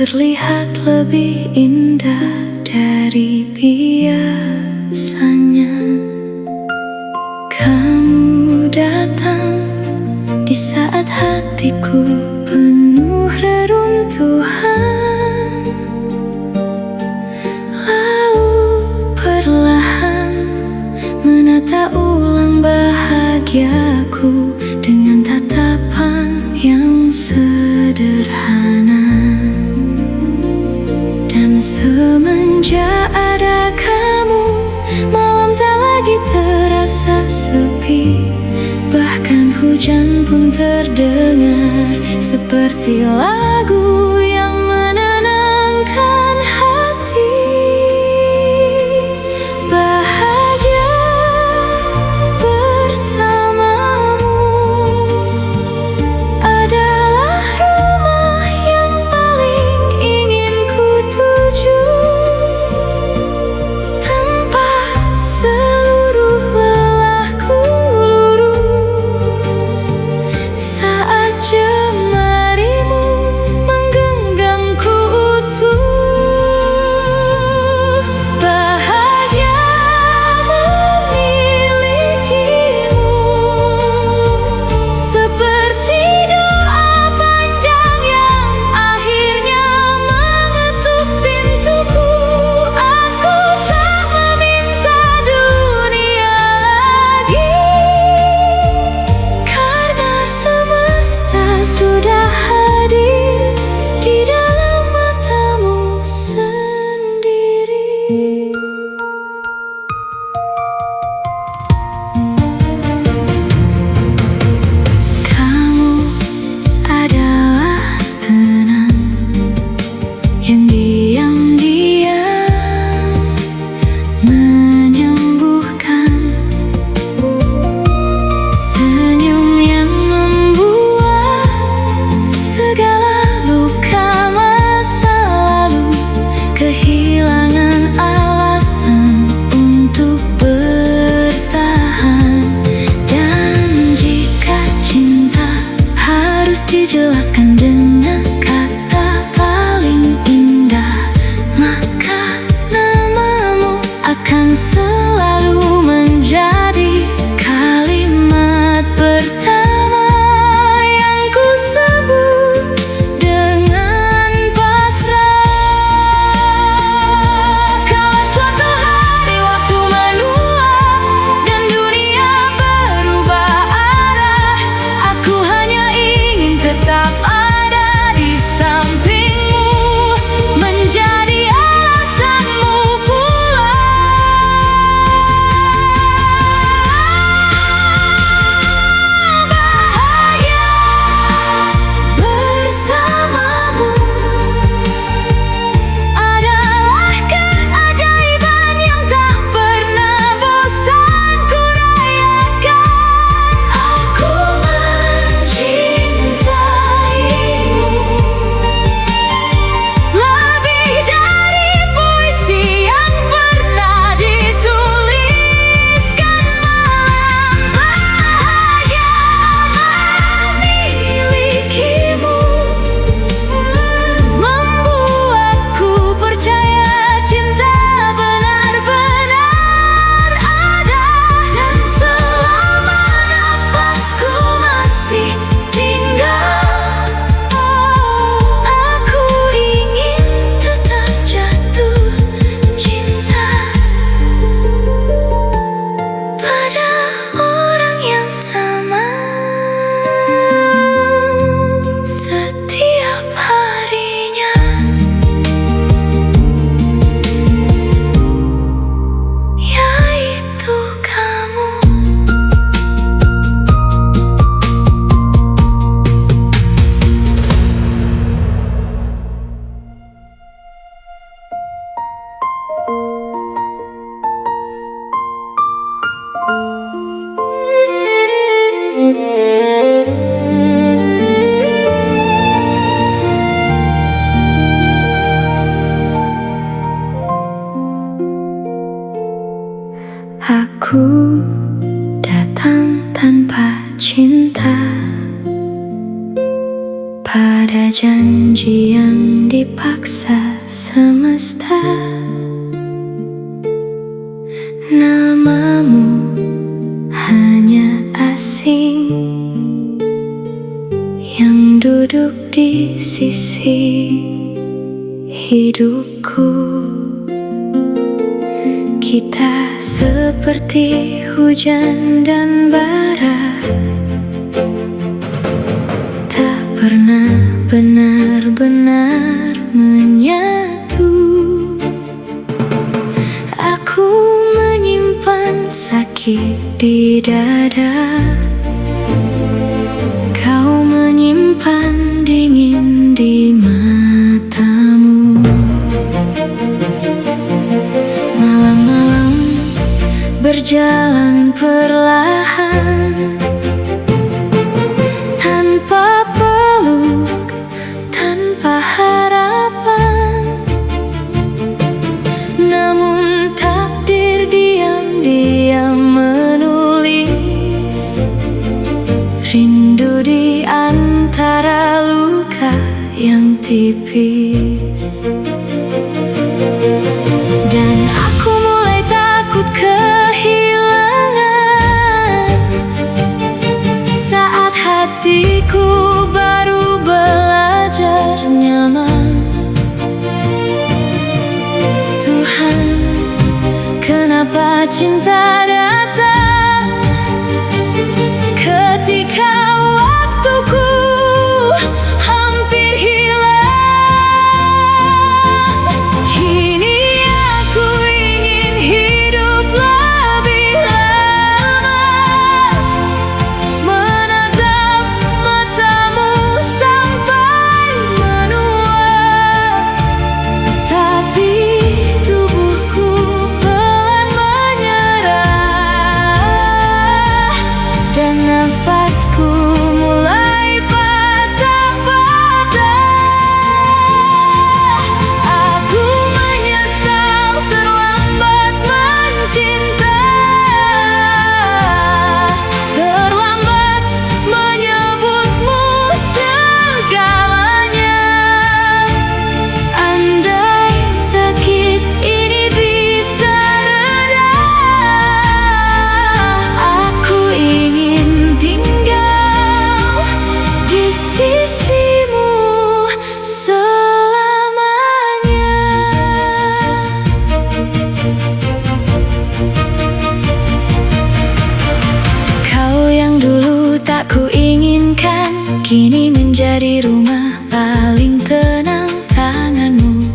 terlihat lebih indah dari biasanya. Kamu datang di saat hatiku penuh reruntuhan, lalu perlahan menata ulang bahagiaku dengan tatapan yang sederhana. Dan semenjak ada kamu, malam tak lagi terasa sepi. Bahkan hujan pun terdengar seperti lagu yang menenangkan hati. Bahagia bersamamu adalah rumah yang paling ingin ku tuju, tempat seluruh lelahku luruh saat jemarimu menggenggamku utuh. Bahagia memilikimu seperti doa panjang yang akhirnya mengetuk pintuku. Aku tak meminta dunia lagi, karena semesta sudah hadir di dalam matamu sendiri. Kamu adalah tenang yang diam-diam menyembuhkan, senyum yang membuat segala luka masa lalu kehilangan alasan untuk bertahan. Dan jika cinta harus dijelaskan dengan kata paling indah, maka namamu akan selalu menjadi kalimat pertama yang ku sebut dengan pasrah. Kalau suatu hari waktu menua dan dunia berubah arah, aku hanya ingin tetap ada di sampingmu, menjadi alasanmu pulang. Bahagia bersamamu adalah keajaiban yang tak pernah bosan ku rayakan. Aku mencintaimu lebih dari puisi yang pernah dituliskan malam. Bahagia memilikimu membuatku percaya cinta benar-benar ada. Dan selama napasku masih tinggal, aku ingin tetap jatuh cinta pada orang yang sama setiap harinya. Yaitu kamu. Aku datang tanpa cinta pada janji yang dipaksa semesta. Namamu hanya asing yang duduk di sisi hidupku. Kita seperti hujan dan bara, tak pernah benar-benar menyatu. Aku menyimpan sakit di dada, kau menyimpan dingin di matamu. Malam-malam berjalan perlahan, tanpa peluk, tanpa harapan. Namun takdir diam-diam menulis rindu di antara luka yang tipis. Dan aku mulai takut kehilangan saat hatiku baru belajar nyaman. Tuhan, kenapa cinta datang ketika waktuku hampir hilang? Kini aku ingin hidup lebih lama, menatap matamu sampai menua. Tapi tubuhku pelan menyerah, dan nafasku mulai patah-patah. Aku menyesal terlambat mencinta, terlambat menyebutmu segalanya. Andai sakit ini bisa reda, aku ingin tinggal di sisimu selamanya. Kau yang dulu tak kuinginkan, kini menjadi rumah paling tenang. Tanganmu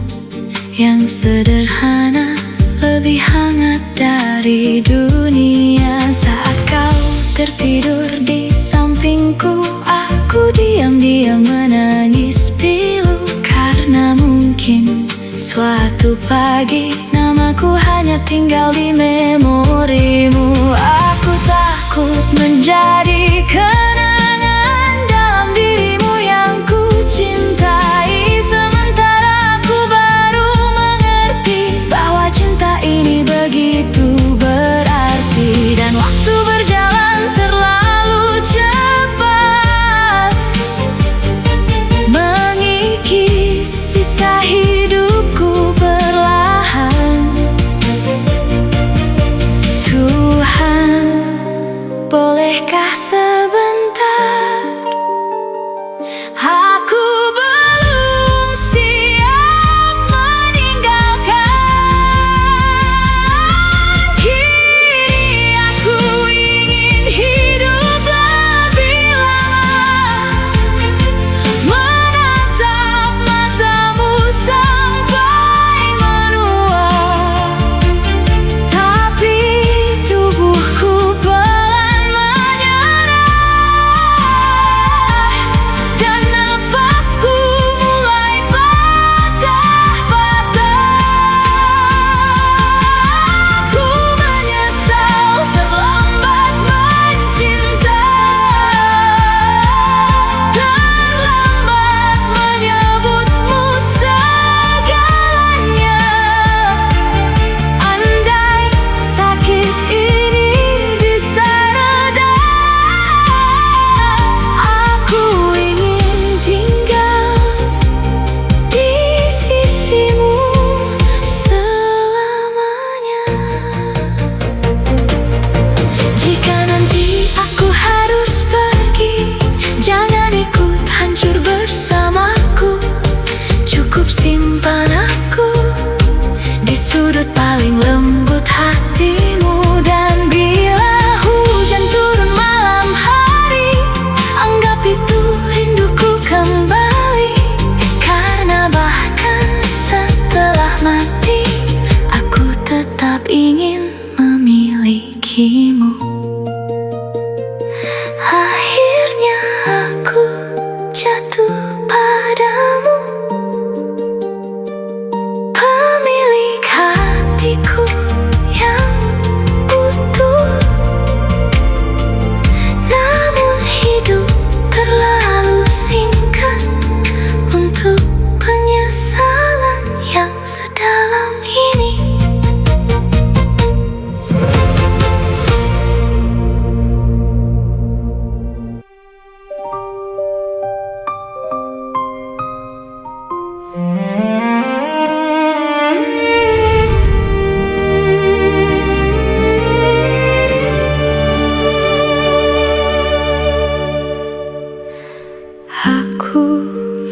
yang sederhana lebih hangat dari dunia. Saat kau tertidur di sampingku, aku diam-diam menangis pilu. Karena mungkin suatu pagi namaku hanya tinggal di memorimu. Aku takut menjadi kenangan dalam dirimu yang ku cintai, sementara aku baru mengerti bahwa cinta ini begitu berarti. Dan waktu berjalan terlalu cepat, mengikis sisa hidupku perlahan. Tuhan, bolehkah sebentar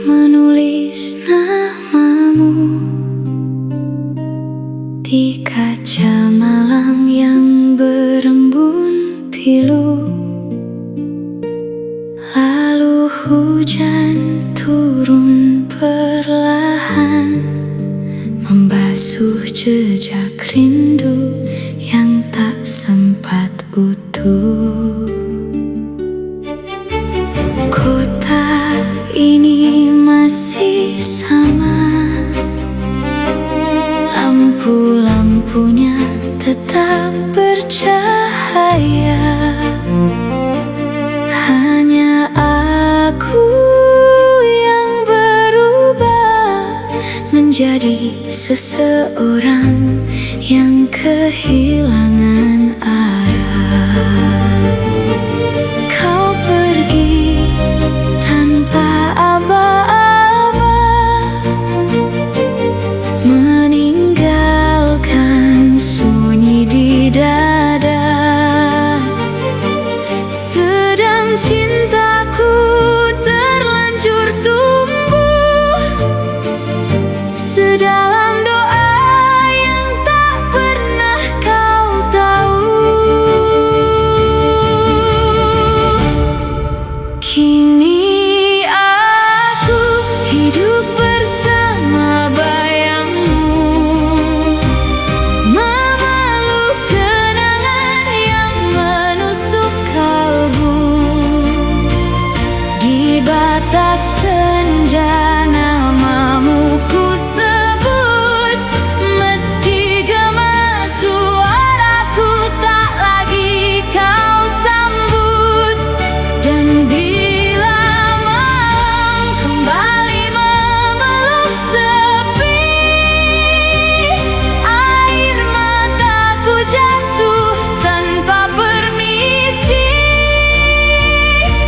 menulis namamu di kaca malam yang berembun pilu. Lalu hujan turun perlahan, membasuh jejak rindu yang tak sempat utuh. Kota ini masih sama, lampu-lampunya tetap bercahaya. Hanya aku yang berubah menjadi seseorang yang kehilangan arah. Kau pergi tanpa aba-aba, meninggalkan sunyi di dada. Sedang cintaku terlanjur tumbuh sedalam doa yang tak pernah kau tahu. Kini aku hidup bersama bayangmu, memeluk kenangan yang menusuk kalbu. Di batas senja namamu ku sebut, meski gema suaraku tak lagi kau sambut. Dan bila malam kembali memeluk sepi, air mataku jatuh tanpa permisi.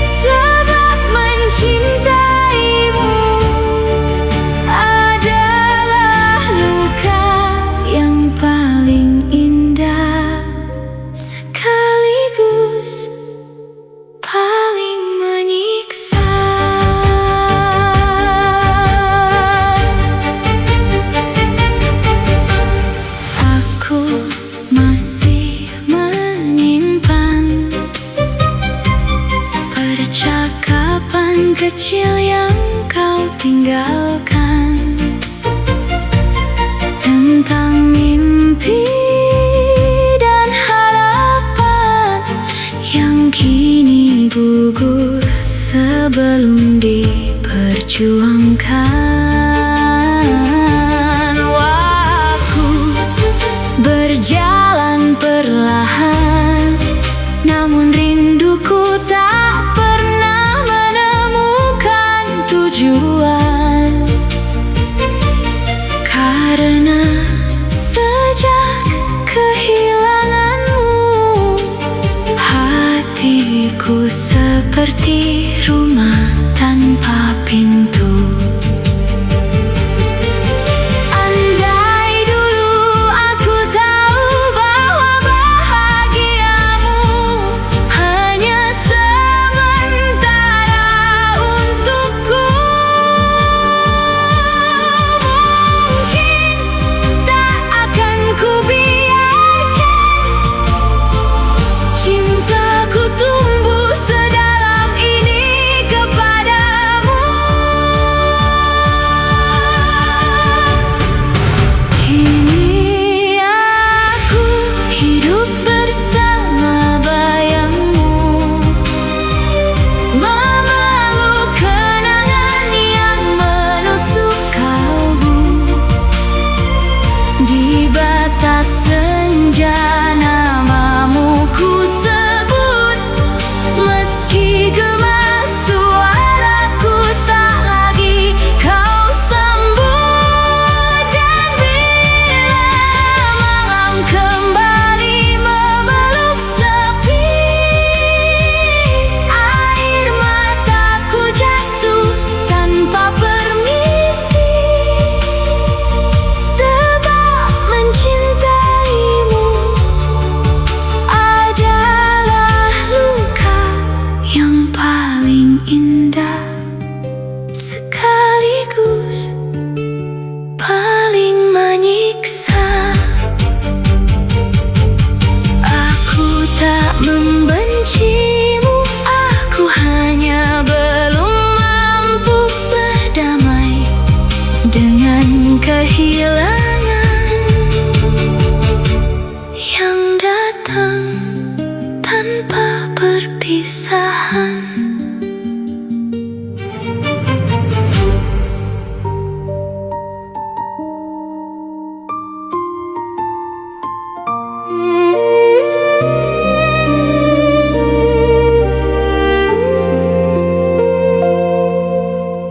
Sebab mencintaimu adalah luka yang paling indah, sekaligus paling menyiksa. Aku masih menyimpan percakapan kecil yang kau tinggalkan, tentang mimpi dan harapan yang kini gugur sebelum diperjuangkan. Waktu berjalan perlahan, namun rinduku tak pernah menemukan tujuan. Karena sejak kehilanganmu, hatiku seperti rumah tanpa pintu. Andai dulu aku tahu bahwa bahagiamu hanya sementara untukku, mungkin tak akan ku biarkan cintaku tumbuh sedalam ini. dan kehilangan yang datang tanpa perpisahan.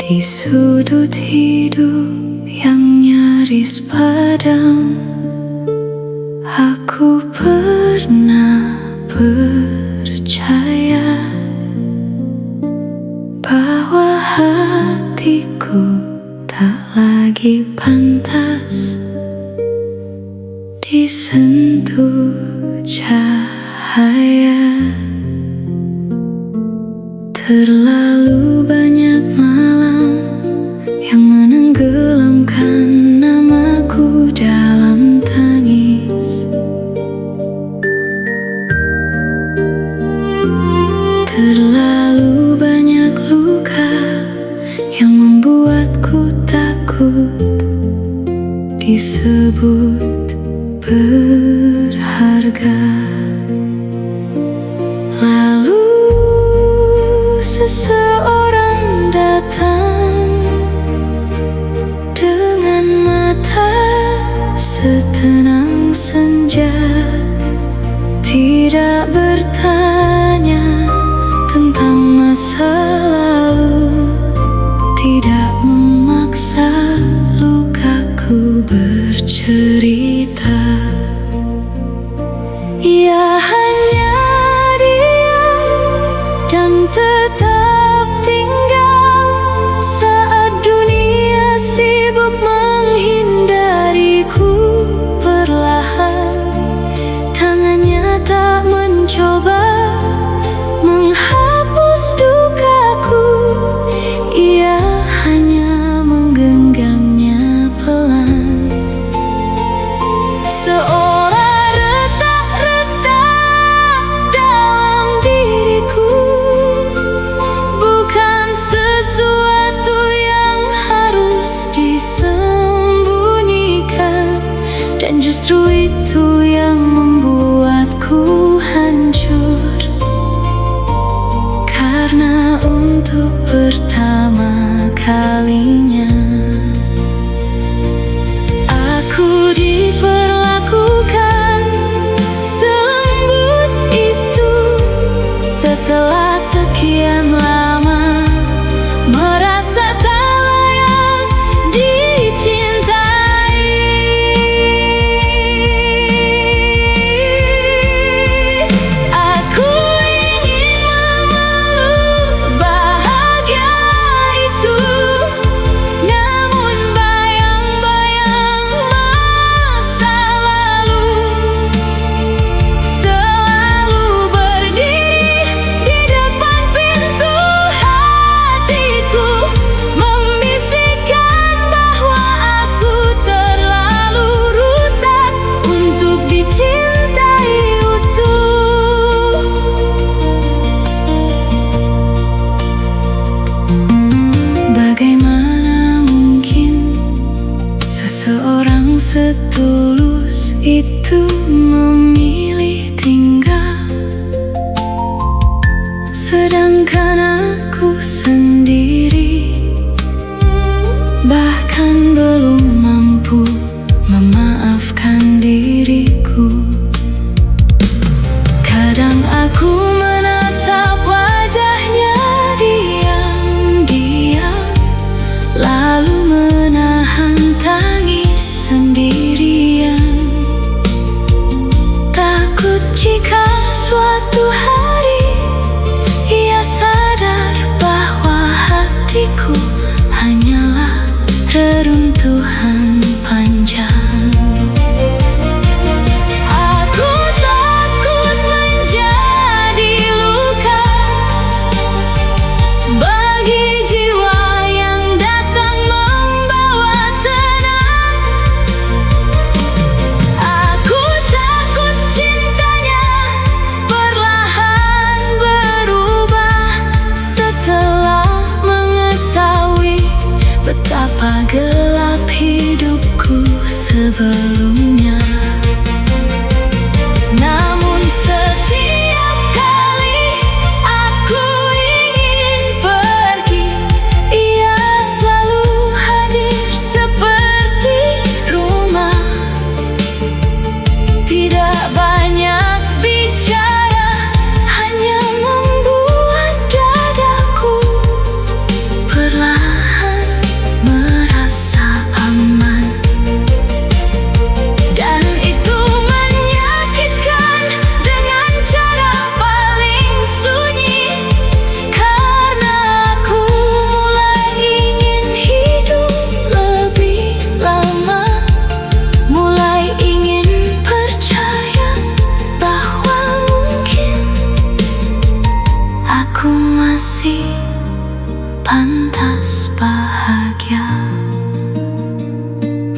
Di sudut hidup yang nyaris padam, aku pernah percaya bahwa hatiku tak lagi pantas disentuh cahaya. Terlalu banyak malam yang menenggelamkan namaku dalam tangis. Terlalu banyak luka yang membuatku takut disebut berharga. Lalu seseorang datang dengan mata setenang senja, tidak bertanya tentang masa lalu, tidak memaksa lukaku bercerita. Ia hanya diam dan tetap tinggal saat dunia sibuk menghindariku. Perlahan tangannya tak mencoba menghapus dukaku, ia hanya menggenggamnya pelan. Seolah retak-retak dalam diriku, bukan sesuatu yang harus disembunyikan, dan justru itu yang membuatku hancur. Karena untuk pertama kalinya aku diperlakukan selembut itu. Setelah sekian lama merasa tak layak dicintai, aku ingin memeluk bahagia itu. Namun bayang-bayang masa lalu selalu berdiri di depan pintu hatiku, membisikkan bahwa aku terlalu rusak untuk dicintai utuh. Bagaimana mungkin seseorang setulus itu memilih tinggal, sedangkan aku sendiri bahkan belum mampu memaafkan diriku. Kadang aku menatap wajahnya diam-diam, lalu menahan tangis sendirian. Takut jika suatu hari ia sadar bahwa hatiku hanyalah reruntuhan.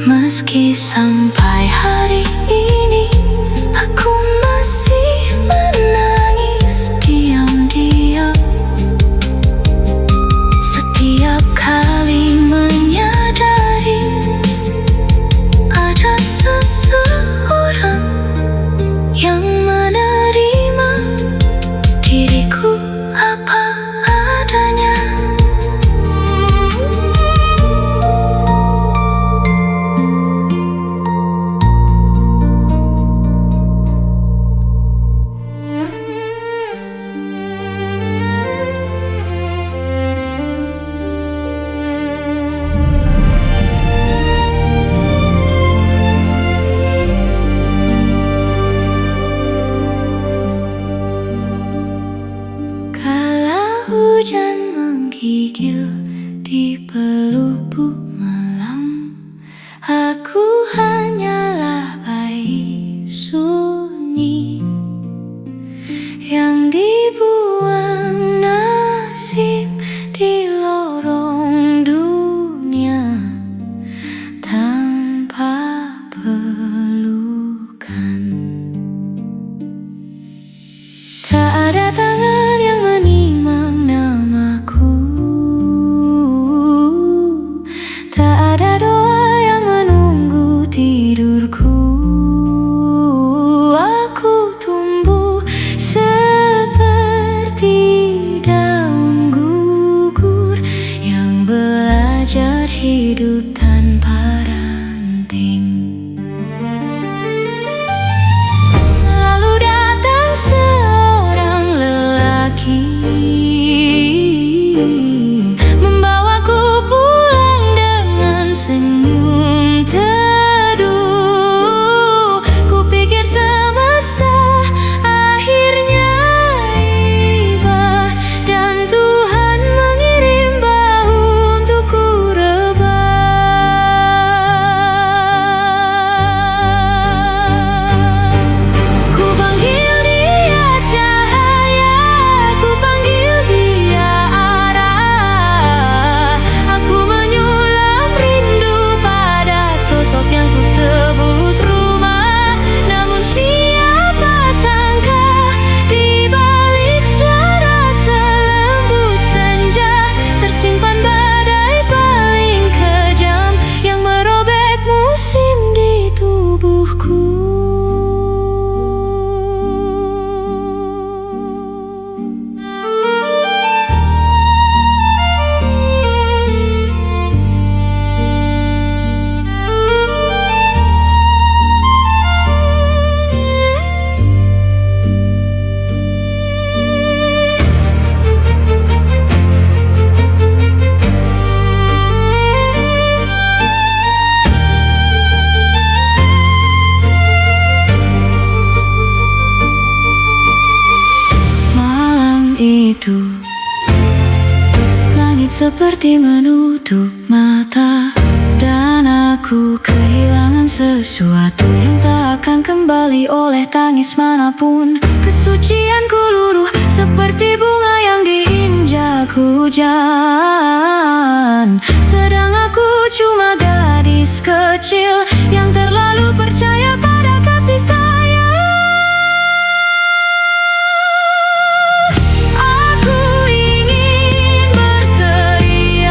Meski sampai hari ini aku masih menangis diam-diam, setiap kali menyadari ada seseorang yang menerima diriku apa adanya. Hujan menggigil di pelupuk malam, aku hanyalah bayi sunyi yang dibuang nasib di lorong dunia tanpa pelukan. Tak ada tangan yang menimang namaku, tak ada doa yang menunggu tidurku. Aku tumbuh seperti daun gugur yang belajar hidup tanpa ranting. Lalu datang seorang lelaki, membawaku pulang dengan senyum teduh. Kupikir semesta akhirnya iba dan Tuhan mengirim bahu untukku rebah. Ku panggil dia cahaya, ku panggil dia arah. Aku menyulam rindu pada sosok yang ku sebut rumah. Namun siapa sangka di balik suara selembut senja tersimpan badai paling kejam yang merobek musim di tubuhku. Malam itu langit seperti menutup mata, dan aku kehilangan sesuatu yang tak akan kembali oleh tangis manapun. Kesucianku luruh seperti bunga yang diinjak hujan, sedang aku cuma gadis kecil yang terlalu percaya pada kasih sayang. Aku ingin berteriak,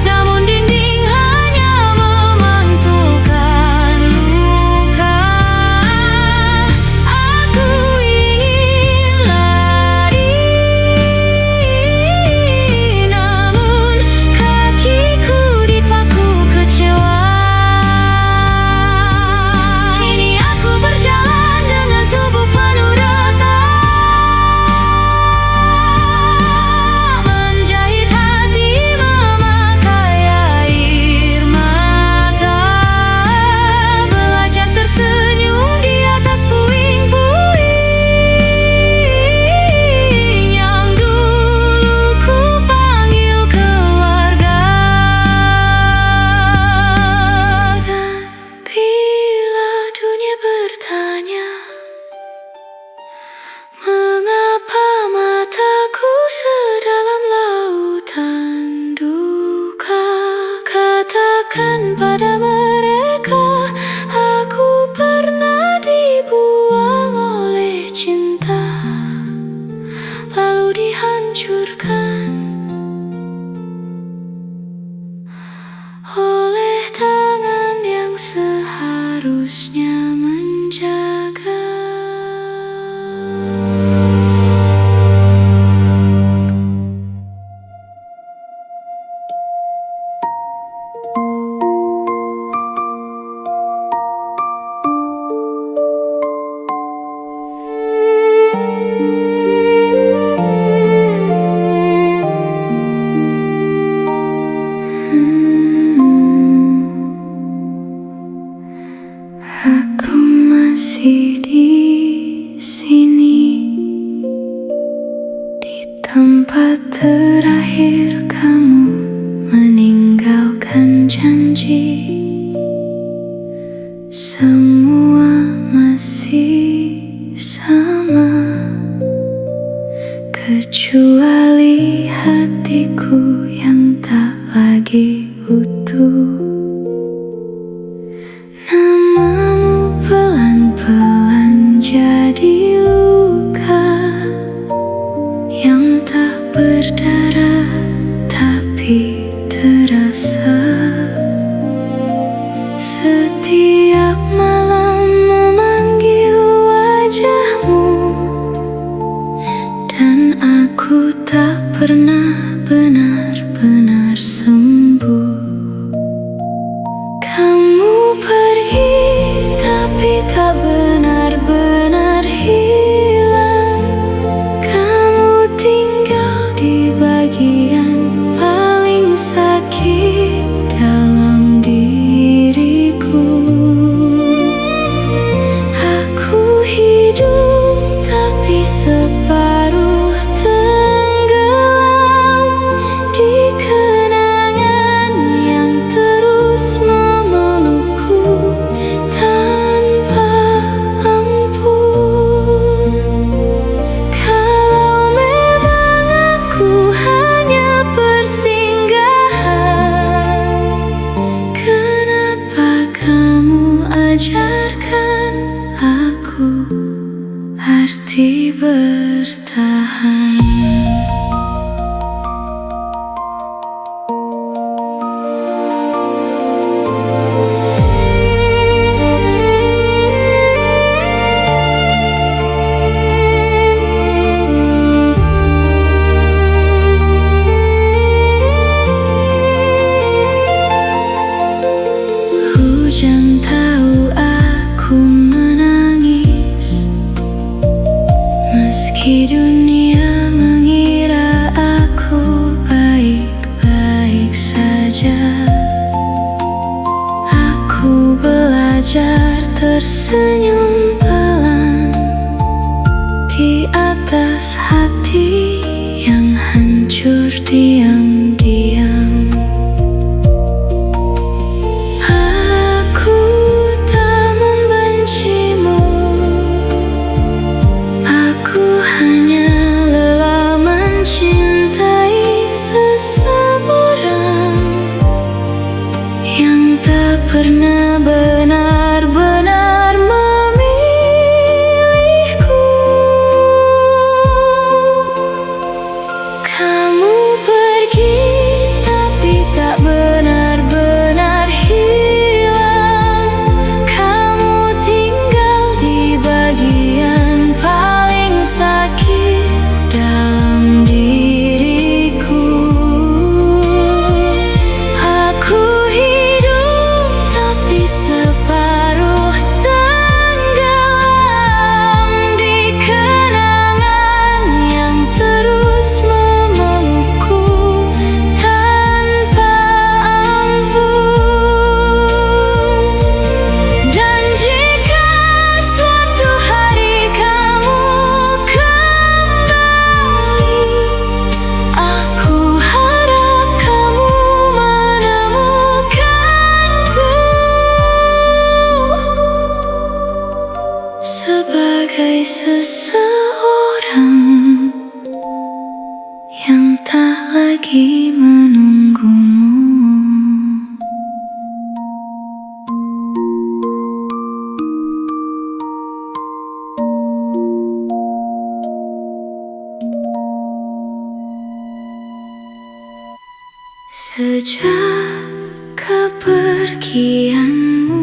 namun dinding hanya memantulkan luka. Aku ingin lari, namun kakiku dipaku seharusnya menjaga. Aku masih di sini, di tempat terakhir kamu meninggalkan janji. Semua masih sama, kecuali hatiku yang tak lagi utuh. Namamu pelan-pelan jadi luka yang tak berdarah tapi terasa. Setiap malam memanggil wajahmu, dan aku tak pernah benar-benar sembuh. Kamu pergi tapi tak benar-benar hilang. Kamu tinggal di bagian paling sakit dalam diriku. Aku hidup tapi separuh tenggelam di kenangan yang terus memelukku tanpa ampun. Kalau memang aku hanya persinggahan, kenapa kamu ajarkan aku arti bertahan? Hujan tahu aku menangis, meski dunia mengira aku baik-baik saja. Aku belajar tersenyum pelan di atas hati yang hancur diam-diam. Aku tak membencimu, aku hanya lelah mencintai seseorang yang tak pernah benar-benar memilihku. Kamu pergi tapi tak benar-benar hilang. Kamu tinggal di bagian paling sakit dalam diriku. Aku hidup tapi separuh tenggelam di kenangan yang terus memelukku tanpa ampun. Dan jika suatu hari kamu kembali, aku harap kamu menemukanku sebagai seseorang yang tak lagi menunggumu. Sejak kepergianmu,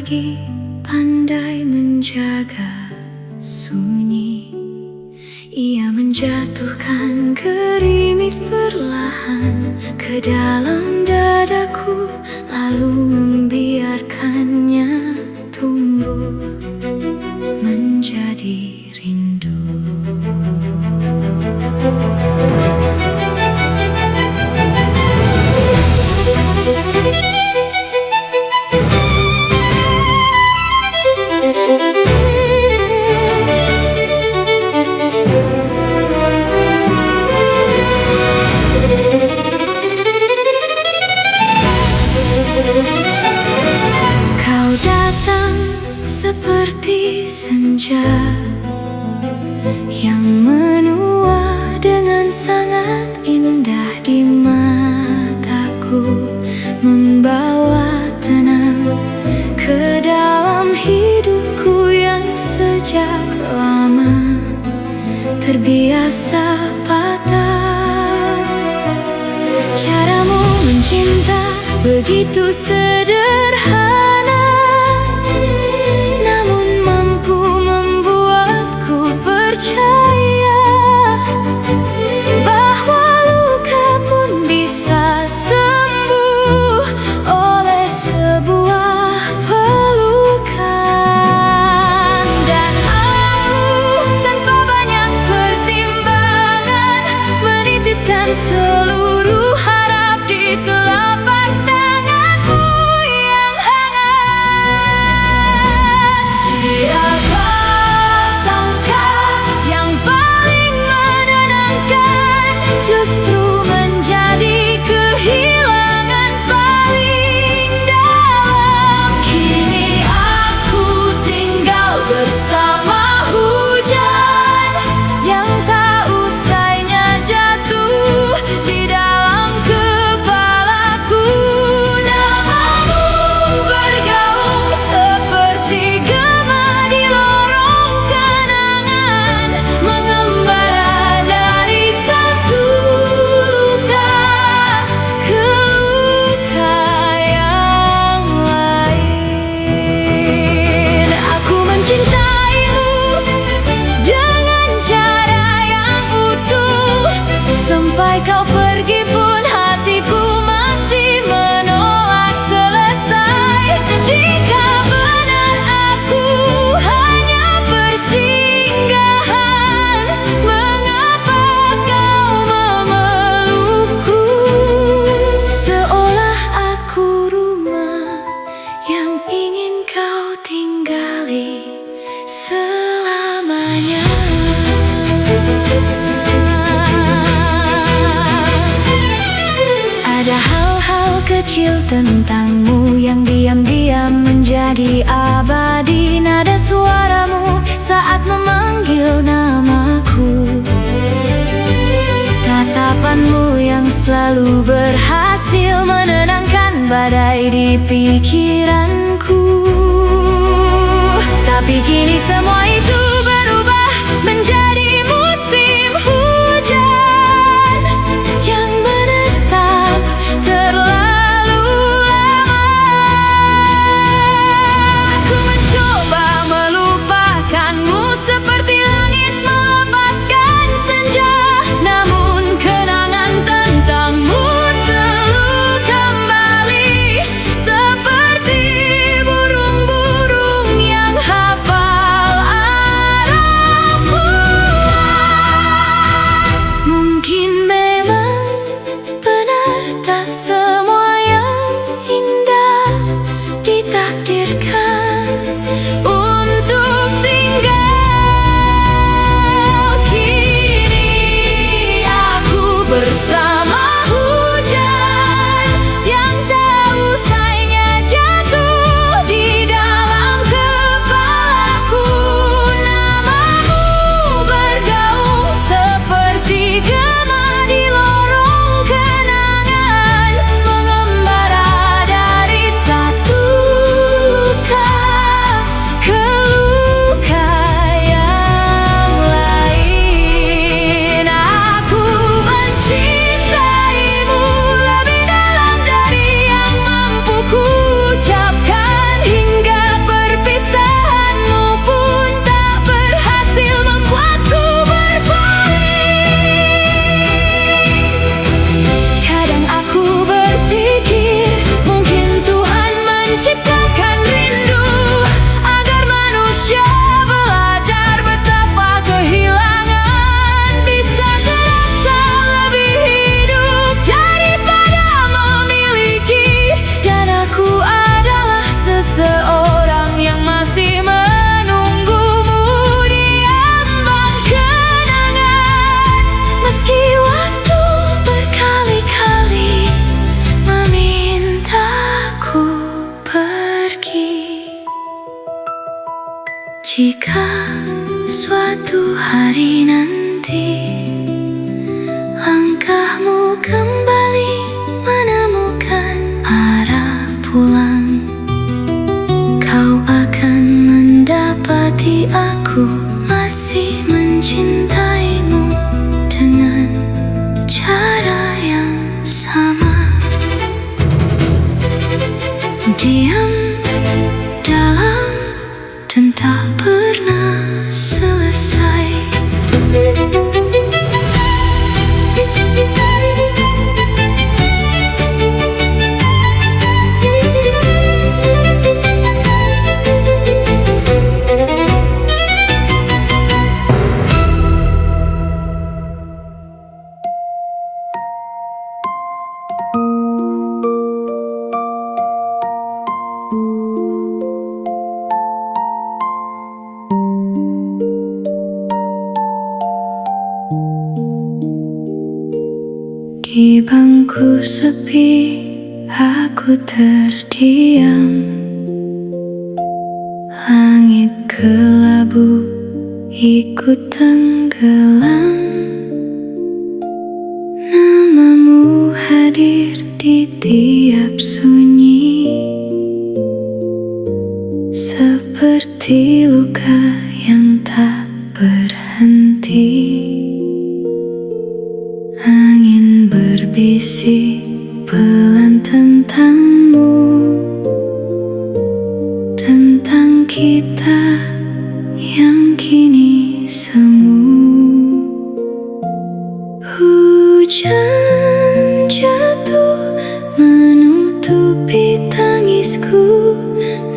lagi pandai menjaga sunyi. Ia menjatuhkan gerimis perlahan ke dalam dadaku, lalu membiarkannya tumbuh menjadi rindu. Kau datang seperti senja yang menua dengan sangat indah di mataku, membawa tenang ke dalam hidupku yang sejak lama terbiasa patah. Caramu mencinta begitu sederhana, namun mampu membuatku percaya bahwa luka pun bisa sembuh oleh sebuah pelukan. Dan aku tanpa banyak pertimbangan menitipkan seluruh harap di telapak tanganmu yang hangat. Siapa sangka yang paling menenangkan justru menjadi kehilangan paling dalam. Kini aku tinggal bersama hujan yang tak usainya jatuh di dalam kepalaku. Namamu bergaung seperti gema di lorong kenangan, mengembara dari satu luka ke luka yang lain. Aku mencintaimu dengan cara yang utuh, sampai kau pergi pun hatiku masih menolak selesai. Jika benar aku hanya persinggahan, mengapa kau memelukku seolah aku rumah yang ingin kau tinggali selamanya. Ada hal-hal kecil tentangmu yang diam-diam menjadi abadi. Nada suaramu saat memanggil namaku, tatapanmu yang selalu berhasil menenangkan badai di pikiranku. Tapi kini semua itu berubah menjadi musim hujan yang menetap terlalu lama. Aku mencoba melupakanmu seperti langit melepaskan senja, namun kenangan tentangmu selalu kembali seperti burung-burung yang hafal kau kembali menemukan arah pulang, kau akan mendapati aku masih mencintaimu dengan cara yang sama. Diam dalam dan tak pernah selesai. Di bangku sepi, aku terdiam. Langit kelabu ikut tenggelam. Namamu hadir di tiap sunyi, seperti luka yang tak berhenti. Angin berbisik pelan tentangmu, tentang kita yang kini semu. Hujan jatuh menutupi tangisku,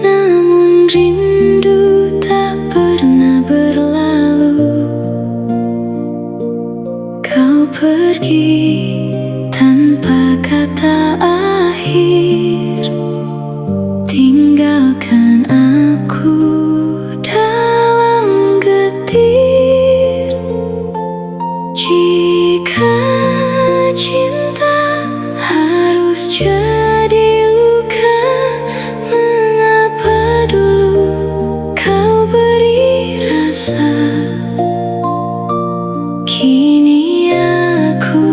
namun rindu tak pernah berlalu. Kau pergi tanpa kata akhir, tinggalkan aku dalam getir. Jika cinta harus jadi luka, mengapa dulu kau beri rasa? Kini aku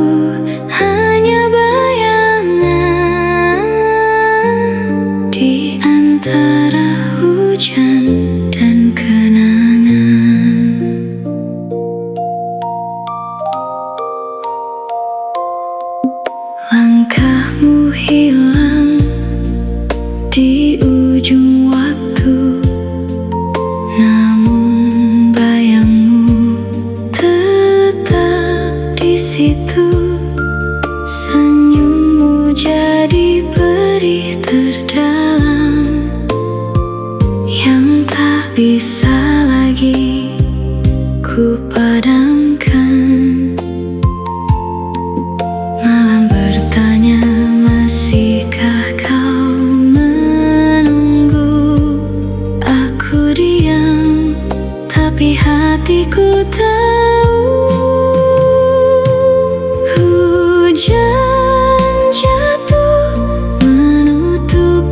hanya bayangan di antara hujan dan kenangan. Langkahmu hilang di ujung waktu, namun bayangmu tetap di situ. Senyummu jadi perih terdalam yang tak bisa lagi ku padamkan. Malam bertanya, masihkah kau menunggu? Aku diam, tapi hatiku tahu. Hujan jatuh menutup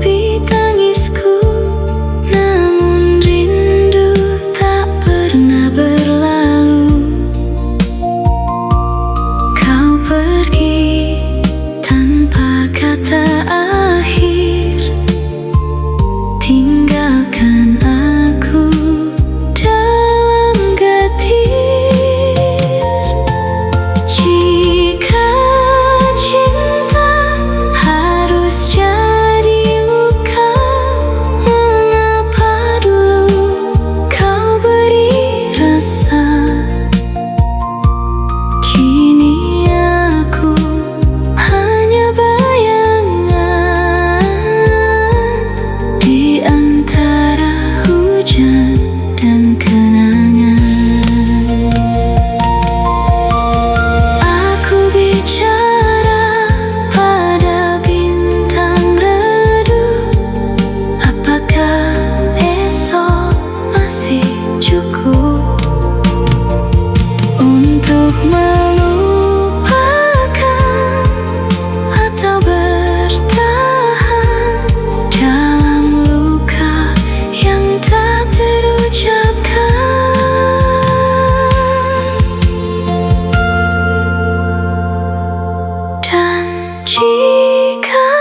Jika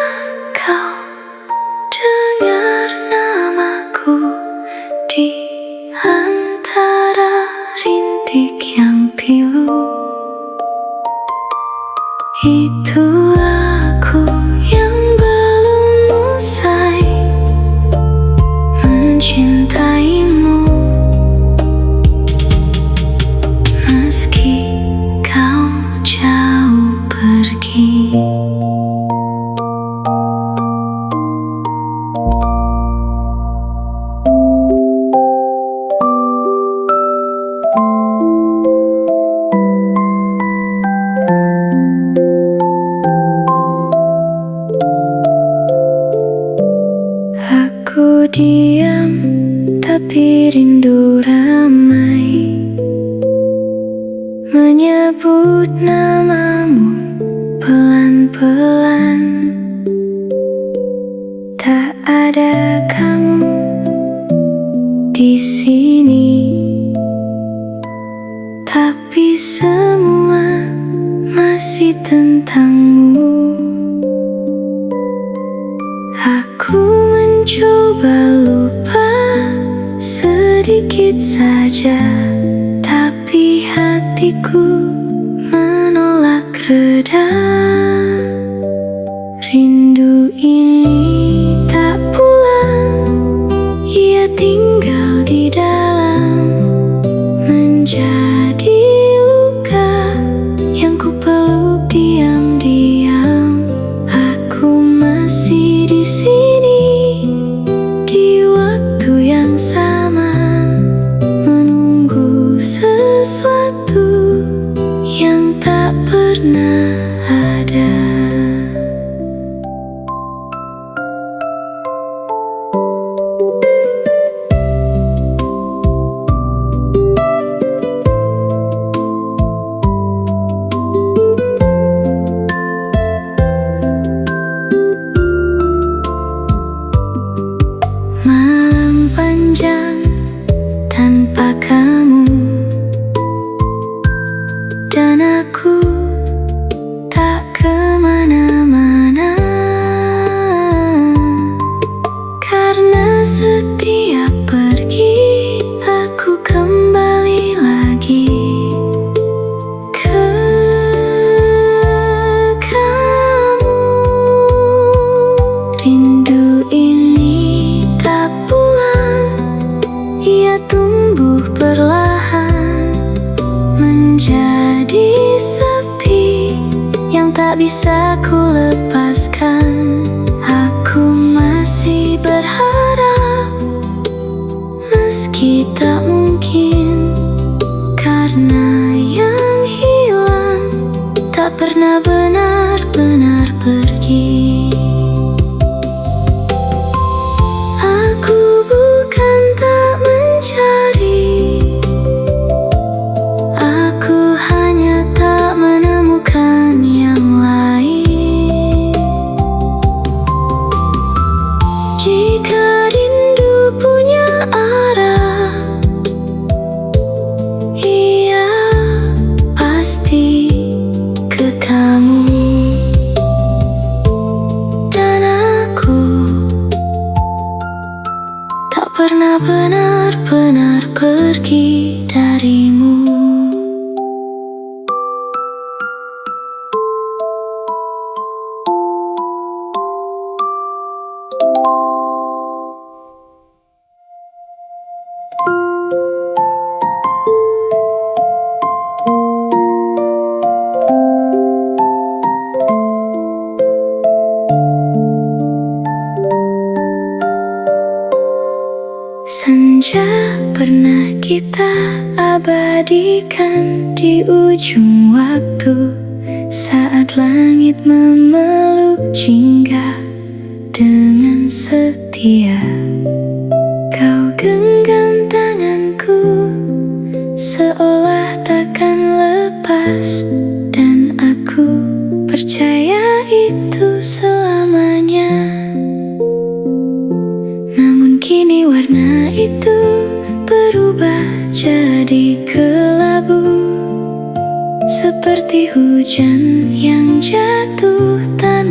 kau dengar namaku di antara rintik yang pilu, itu aku yang belum usai mencintaimu. Meski kau jauh pergi, aku diam tapi rindu ramai, menyebut namamu pelan-pelan. Tak ada kamu di sini, tapi semua masih tentangmu. Aku mencoba lupa sedikit saja, tapi hatiku menolak reda. Rindu ini tak pulang, ia tinggal di dalam, menjadi luka yang ku peluk diam-diam. Aku masih di sini di waktu yang sama, menunggu sesuatu yang tak pernah ada. Malam panjang tanpa kamu, dan aku tak kemana-mana, karena setiap pergi aku kembali lagi ke kamu. Rindu ini tak pulang, ia tumbuh perlahan, menjadi sepi yang tak bisa ku lepaskan. Aku masih berharap, meski tak mungkin, karena yang hilang tak pernah benar-benar pergi. Aku bukan tak mencari, aku hanya tak menemukan yang lain. Jika rindu punya arah, ia pasti ke kamu. Dan aku tak pernah benar-benar pergi darimu. Senja pernah kita abadikan di ujung waktu, saat langit memeluk jingga dengan setia. Kau genggam tanganku seolah takkan lepas, dan aku percaya itu selamanya. Namun kini warna itu berubah jadi kelabu, seperti hujan yang jatuh tanpa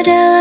dalam